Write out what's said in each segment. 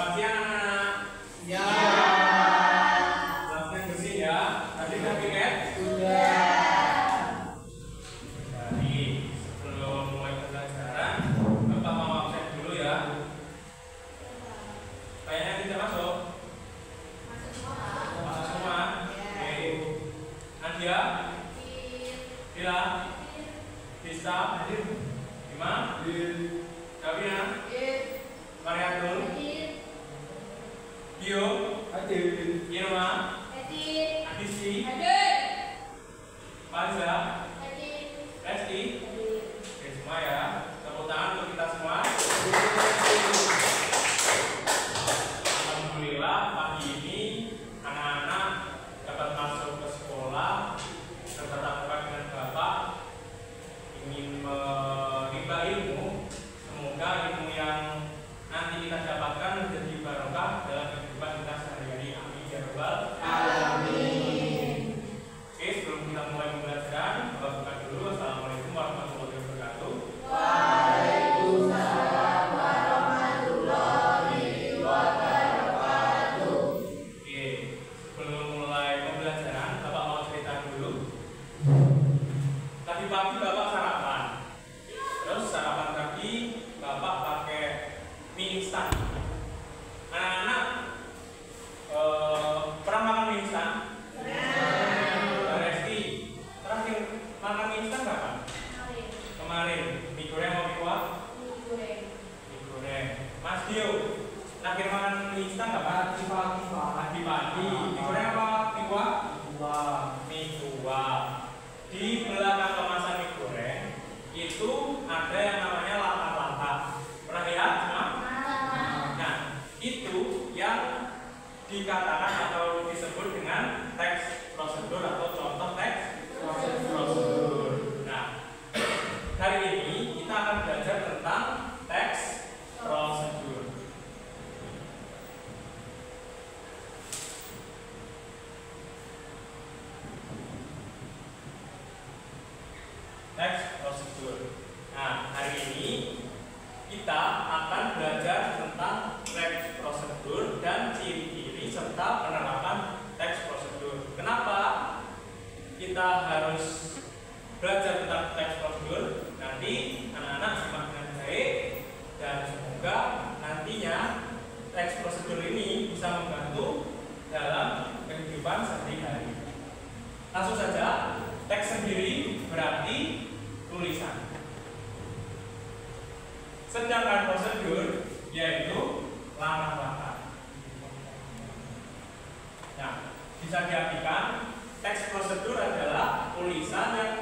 Selamat siang anak-anak. Ya. Kelasnya bersih ya. Tadi udah piket? Sudah. Jadi sebelum mulai pembelajaran, Bapak mau absen dulu ya. Kayaknya tidak masuk. Masuk semua. Oke. Nadia, Bila, Bisa, Bima, Davina, Mariatul, Bio, Irma, Adisi, Faiza, Resti. Oke semua ya. Tepuk tangan untuk kita semua. Alhamdulillah pagi ini anak-anak dapat masuk ke sekolah bertatap muka dengan Bapak, ingin menimba ilmu. Semoga ilmu yang nanti kita dapatkan menjadi barokah dalam kehidupan kita sehari-hari. Amin ya rabbal alamin. Oke, sebelum kita mulai pembelajaran, Bapak buka dulu. Assalamualaikum warahmatullahi wabarakatuh. Waalaikumsalam warahmatullahi wabarakatuh. Oke, sebelum mulai pembelajaran, Bapak mau cerita dulu. Tadi pagi Bapak sarapan. Terus sarapan tadi Bapak pakai mie instan. Anak-anak pernah makan mie instan? Mbak Resti, terakhir makan mie instan kapan? Kemarin. Mie goreng mau mie kuah? Mie goreng. Mas Dio, terakhir makan mie instan kapan? Tadi pagi. Mie goreng apa? Mie kuah? Mie kuah. Di belakang kemasan mie goreng itu ada yang namanya latak-latak. Pernah lihat semua? Nah, itu yang dikatakan atau disebut dengan teks prosedur atau contoh teks prosedur. Nah, hari ini kita akan belajar tentang teks prosedur. Teks prosedur. Nah, hari ini kita akan belajar tentang teks prosedur dan ciri-ciri serta penerapan teks prosedur. Kenapa kita harus belajar tentang teks prosedur? Nanti anak-anak simak dengan baik dan semoga nantinya teks prosedur ini bisa membantu dalam kehidupan sehari-hari. Langsung saja, teks sendiri berarti tulisan. Sedangkan prosedur yaitu langkah-langkah. Nah, bisa diartikan teks prosedur adalah tulisan yang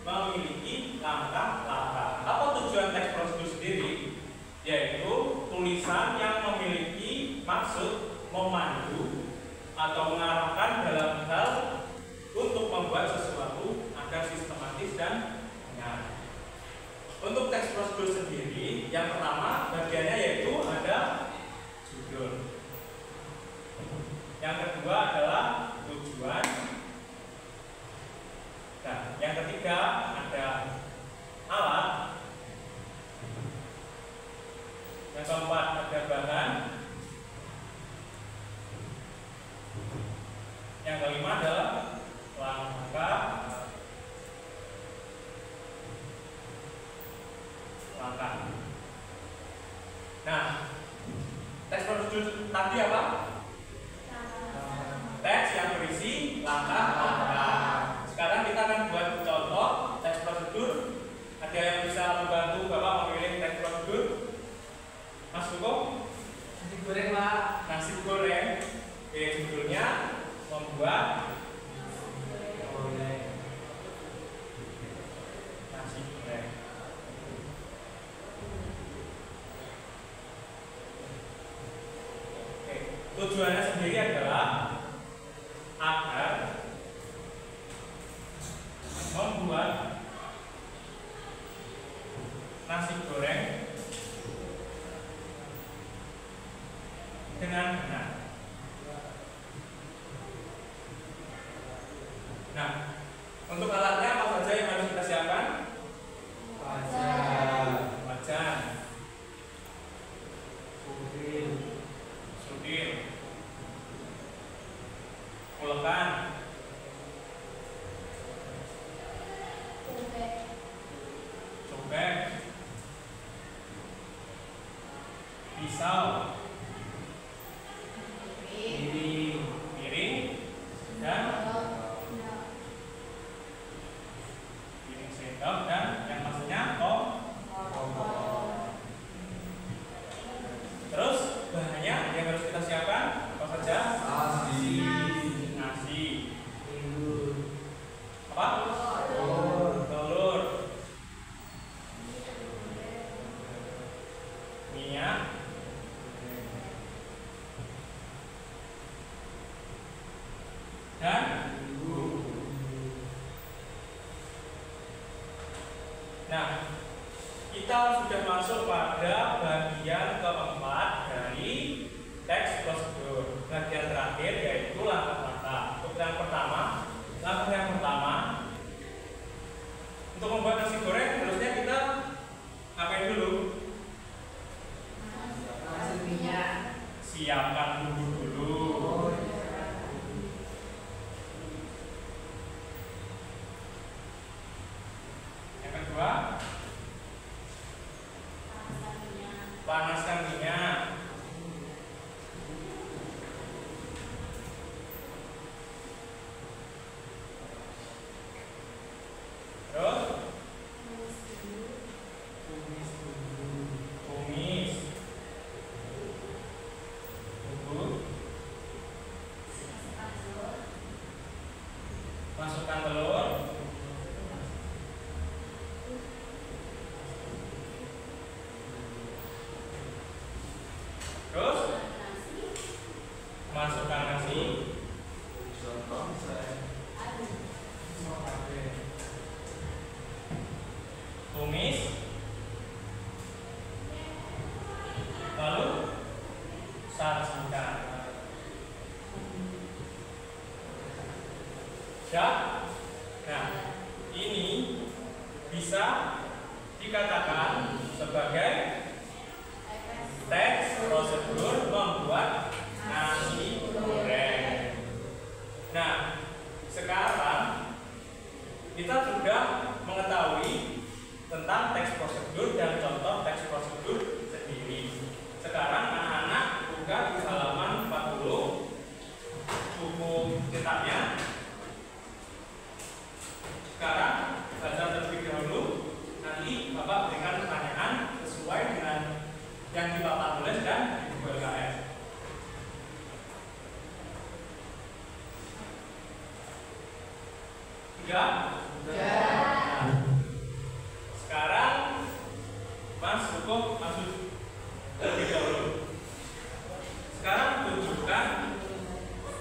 memiliki langkah-langkah. Apa tujuan teks prosedur sendiri? Yaitu tulisan yang memiliki maksud memandu atau mengarahkan dalam hal untuk membuat sesuatu agar sistematis dan benar. Untuk teks prosedur sendiri, yang pertama bagiannya yaitu ada judul. Yang kedua adalah tujuan. Nah, yang ketiga ada alat. Yang keempat ada bahan. Yang kelima adalah langkah. Nah, teks prosedur tadi apa? Teks yang berisi langkah-langkah. Sekarang kita akan buat contoh teks prosedur. Ada yang bisa membantu Bapak memilih teks prosedur? Mas Hugo? Nasi goreng, Pak. Nasi goreng. Oke, judulnya membuat nasi goreng. Oke, tujuannya sendiri adalah agar membuat nasi goreng dengan benar. Nah, untuk alatnya apa saja yang harus kita siapkan? Wajan, pisau, piring, dan piring sendok, dan yang maksudnya Terus bahannya yang harus kita siapkan apa saja? Nasi. Apa? Telur. Minyak. Dan nah, kita sudah masuk pada bagian keempat dari teks prosedur. Bagian terakhir yaitu langkah-langkah. Untuk langkah yang pertama, untuk membuat nasi goreng harusnya kita ngapain dulu? Siapkan bumbu dulu. Yang kedua, panaskan minyak. Terus tumis bumbu, masukkan telur, terus masukkan nasi, tumis, lalu sajikan. Nah, ini bisa dikatakan sebagai teks prosedur membuat nasi goreng. Nah, sekarang kita sudah mengetahui tentang teks prosedur dan contoh teks prosedur sendiri. Sekarang anak-anak buka di halaman 40 buku cetaknya. Sekarang baca terlebih dahulu, nanti Bapak berikan pertanyaan sesuai dengan yang di Bapak tulis dan di buku LKS. Sudah? Nah, sekarang Mas Hukum masuk terlebih dahulu. Sekarang tunjukkan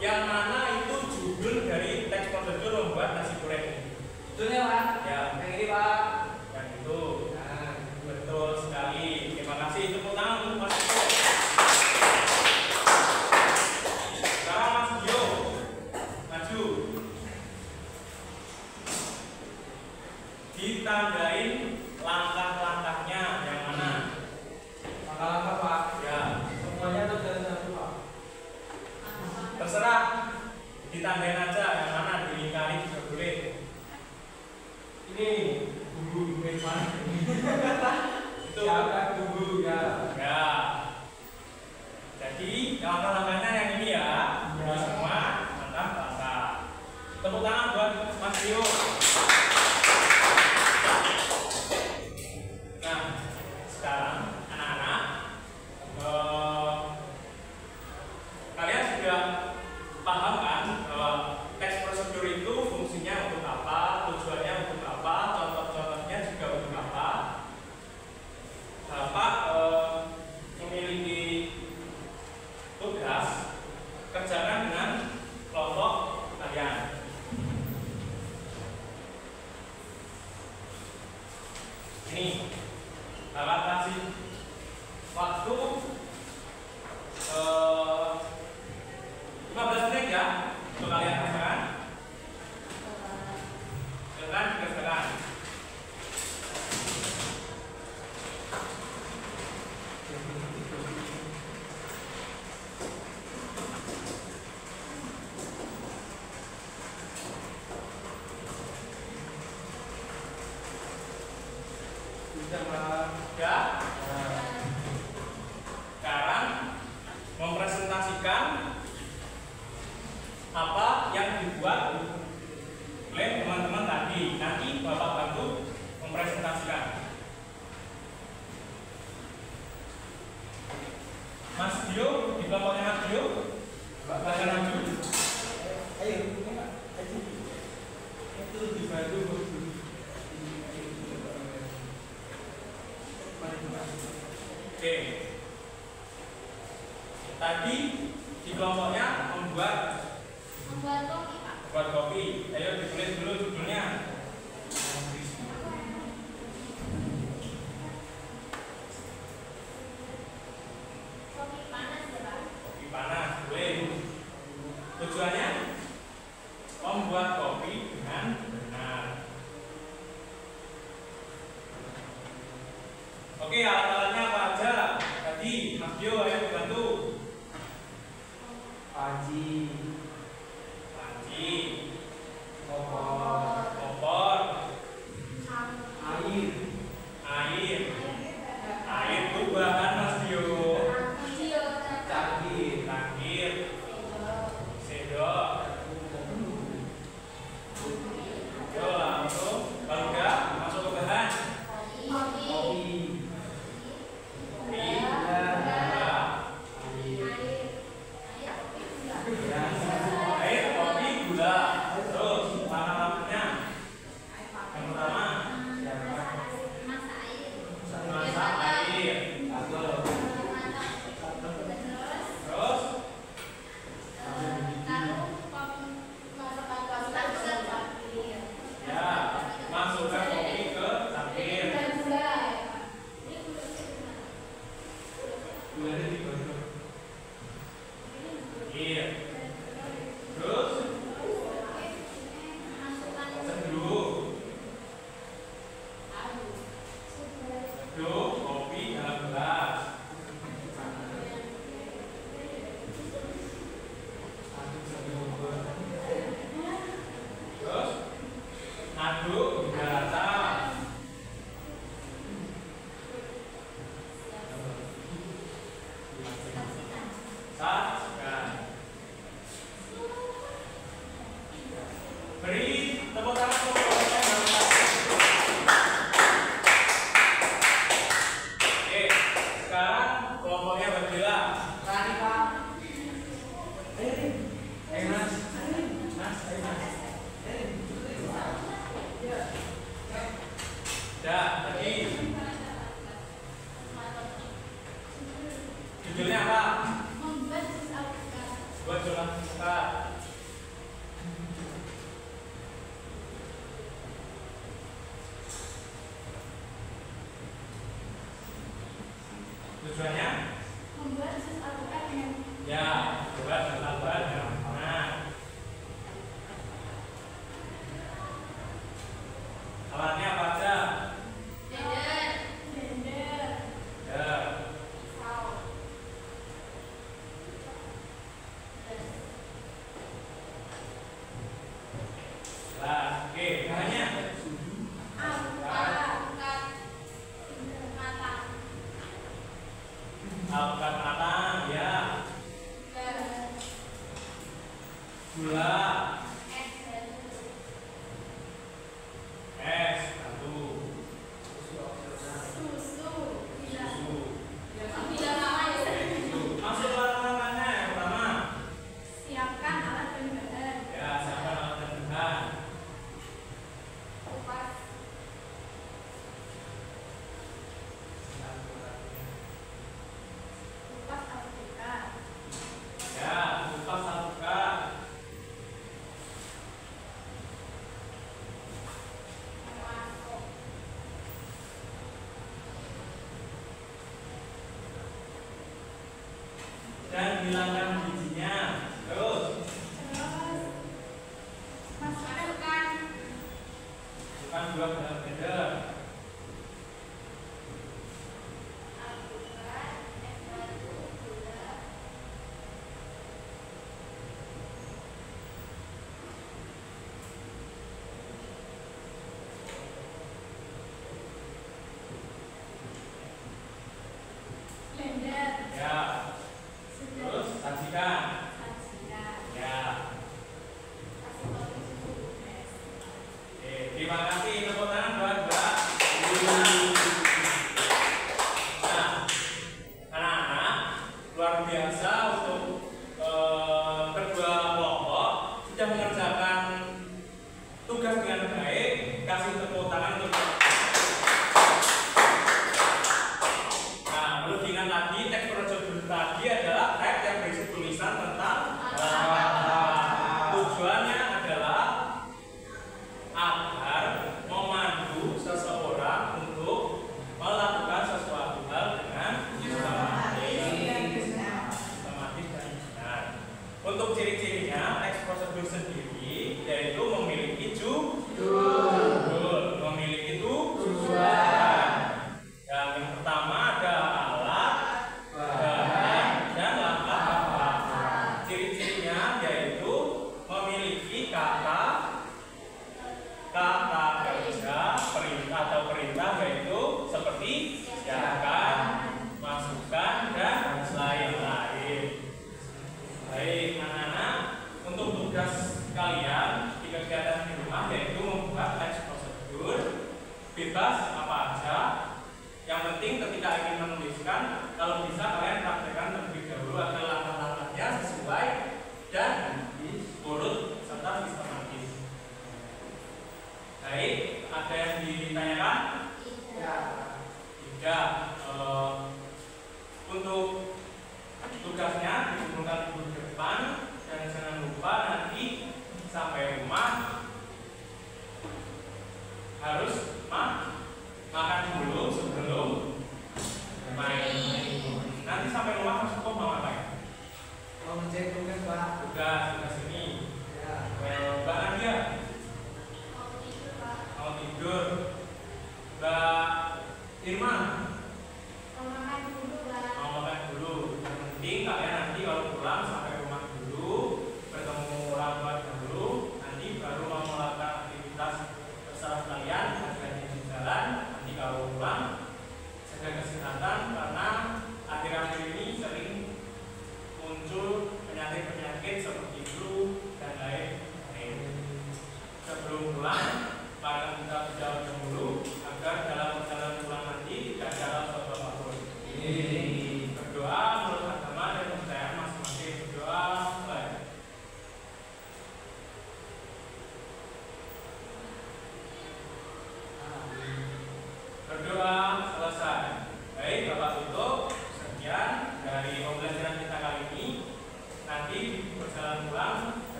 yang mana itu judul dari teks prosedur membuat nasi goreng ini. Judulnya Pak? Ya, Yang ini Pak. yang itu. Nah, Betul sekali. Terima kasih. Tepuk tangan untuk Mas Hukum. Sekarang Mas Gio, maju. Ditandain langkah-langkahnya yang mana? langkah-langkah Pak. Ya, Semuanya tuh dari satu Pak. terserah. Ditandain aja yang mana, dilingkari juga boleh. Ini bumbu mana? Itu Siapkan bumbu ya. ya. Jadi langkah-langkahnya yang ini ya. Ini semua langkah-langkah. Tepuk tangan buat Mas Rio. Nah, sekarang anak-anak, kalian sudah paham kan bahwa saksikan apa yang dibuat oleh teman-teman tadi. Nanti Bapak bantu mempresentasikan. Mas Dio, di kelompoknya Mas Dio, Bapak maju. Ayo, itu dibantu. Oke. Tadi di kelompoknya membuat kopi, Pak. Membuat kopi. Ayo ditulis dulu judulnya. Kopi panas ya, Pak. Kopi panas, boleh. Tujuannya membuat kopi dengan benar. Oke, alat-alatnya apa aja? Tadi Mas Dio, ayo dibantu. Panci, kompor, air itu bahan Mas Dio. Tangkir, sendok. Yo, langsung kalau udah masuk ke bahan. kopi, Air, kopi, gula. Terus bahan-bahannya. Yang pertama, masak air. Terus ya, masukkan kopi ke cangkir. gulanya dibantu. Iya. Terus seduh kopi dalam gelas. Terus aduk hingga rata. Sajikan. Beri tepuk tangan untuk kelompoknya yang berprestasi. Oke, sekarang kelompoknya berbeda. Rani, Pak. Ayo, Mas. Ayo, Mas. Dah, tadi judulnya apa? Buat jurnal alpukat. Tujuannya? Ya, buat jurnal alpukat yang mana? Alatnya apa aja? Ya. Nah, oke, bahannya alpukat matang, ya. Gula, es, batu, susu. Masuk alat-alatnya yang pertama. Siapkan alat dan bahan. Ya, siapkan alat dan bahan. Ya, kupas alpukat. Dan hilangkan bijinya. Terus bukan dua dalam blender. Ya. Terus sajikan. tadi adalah tag yang berisi tulisan tentang tujuannya adalah agar memandu seseorang untuk melakukan sesuatu hal dengan sistematis dan benar. Untuk ciri-cirinya, teks prosedur sendiri yaitu memiliki judul, memiliki tujuan. Yang pertama ada alat, bahan, dan langkah apa. Ciri-cirinya yaitu memiliki kata kerja, perintah atau perintah yaitu seperti siapkan, masukkan, dan lain-lain. Baik, anak-anak, untuk tugas kalian di kegiatan di rumah yaitu membuat teks prosedur, bebas apa aja. Yang penting ketika ingin menuliskan, kalau bisa kalian praktekkan terlebih dahulu agar langkah-langkahnya sesuai dan urut serta sistematis. Baik, ada yang ditanyakan? Tidak. Untuk tugasnya dikumpulkan di depan dan jangan lupa nanti sampai rumah harus makan dulu sebelum main. Nanti sampai rumah harus mau ngapain? Mau ngecek